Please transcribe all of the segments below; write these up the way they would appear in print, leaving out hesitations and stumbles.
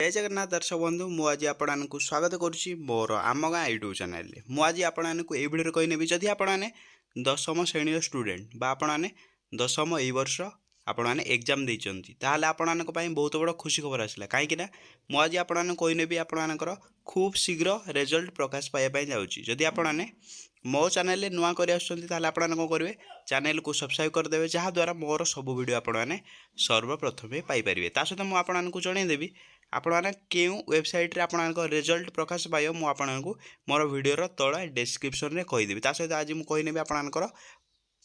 जय जगन्नाथ दर्शक बंधु मुझे आपको स्वागत करुच्ची मोर आम गाँ यूट्यूब चैनल मुझे आपको ये भिडियो कहनेबी जदि आपने दशम श्रेणी स्टूडेंट बा आपने दशम ए वर्ष आपने एग्जाम देती ताहले आपण बहुत बड़ खुशी खबर आसला कहीं मुझे आपको कहनेबी आपणकर खूब शीघ्र रिजल्ट प्रकाश पाइबा जाऊँगी जदि आपने मो चैनल नुआ कर कौन करेंगे चैनल को सब्सक्राइब करदे जहाँद्वारा मोर सब वीडियो आपने सर्वप्रथमे पाइपर ता सहित मुझे जनईदेवी आपने क्यों वेबसाइट रे आपन रिजल्ट प्रकाश पाइब मुझे मोर वीडियोर तला डिस्क्रिप्शन में कहीदेवी ता सहित आज मुझे कहनेबी आपनकर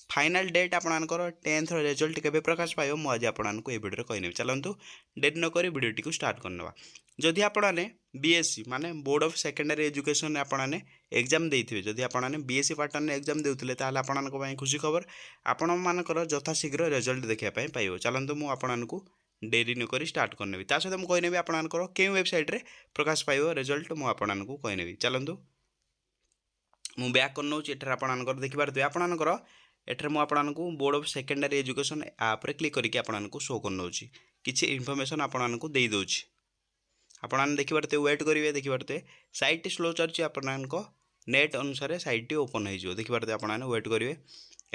फाइनल डेट आपनकर 10th रिजल्ट केबे प्रकाश पाइब मुझे आपको ये वीडियो कहनेबी चलतु डेट नक वीडियो टी स्टार्ट करना जदि आपने बीएससी माने बोर्ड ऑफ सेकेंडरी एजुकेशन आपने एग्जाम देते जदि आपने बीएससी पैटर्न एग्जाम देते आपको खुशी खबर आपण मानकर यथाशीघ्र रिजल्ट देखापी पाइब चलतु मुझे डेरी नक स्टार्ट करनेबी ता सहित मुझे कहनेबी आपनकर क्यों वेबसाइट रे प्रकाश पाइब रिजल्ट मुझे कहनेबी चलतु मु बैक कर नौची एठार आपनकर देखि पारथि आपनकर एठार मु आपनको board of secondary education app रे क्लिक करके आपनको शो कर नौची किछि इन्फॉर्मेशन आपनको देई दोची आपन देखि पारथि वेट करिवे देखि पारथि साइट स्लो चलछि आपनको नेट अनुसार साइट ओपन हो जो देखि पारथि आपन वेट करिवे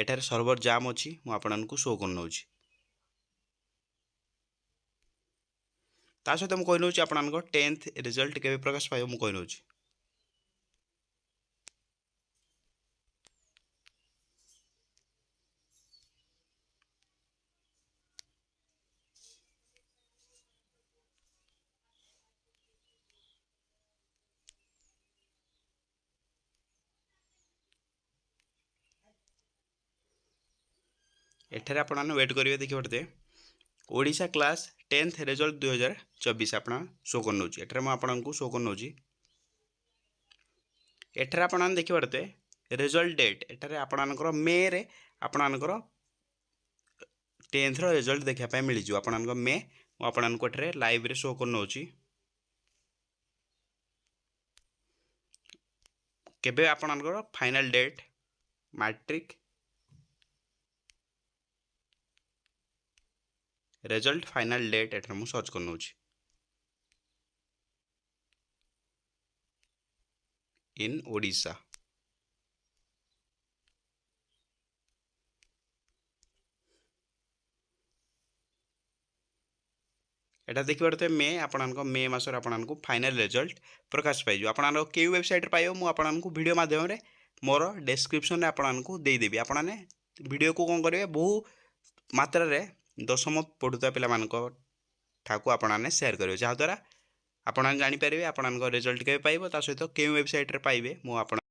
एठार सर्वर जाम अछि मु आपनको शो कर नौची ता सहित मुझे कही आपको 10th रिजल्ट केबे प्रकाश पाइब मुझे कही एठार आपन वेट करेंगे देखिए पारते ओडिशा क्लास 10th रिजल्ट 2024 आप शो कर नौची एठार मुझे शो कर नौची एठार आपन देखि पारते रिजल्ट डेट एठार आपनकर मे रे आपनकर 10th रिजल्ट देखापी मिल जाव आपन मे आपको एठार लाइव रे शो कर नौची केबे आपनकर final date matric result final date एठार मु सर्च कर नौची इन ओडिशा एटा देखि पारते मे आपन मे मासर आपन फाइनल रिजल्ट प्रकाश पाइज आपन के वेबसाइट पाइब मु आपन वीडियो माध्यम रे मोर डिस्क्रिप्शन आपन देदेवी आपने वीडियो को कौन करेंगे बहु मात्रा रे दशम पढ़ुता पिला ठाकू आपने शेयर करेंगे जहाँद्वारा आपन जापर आपन रिजल्ट के पाइब ता सहित के वेबसाइट रे पाइबे मु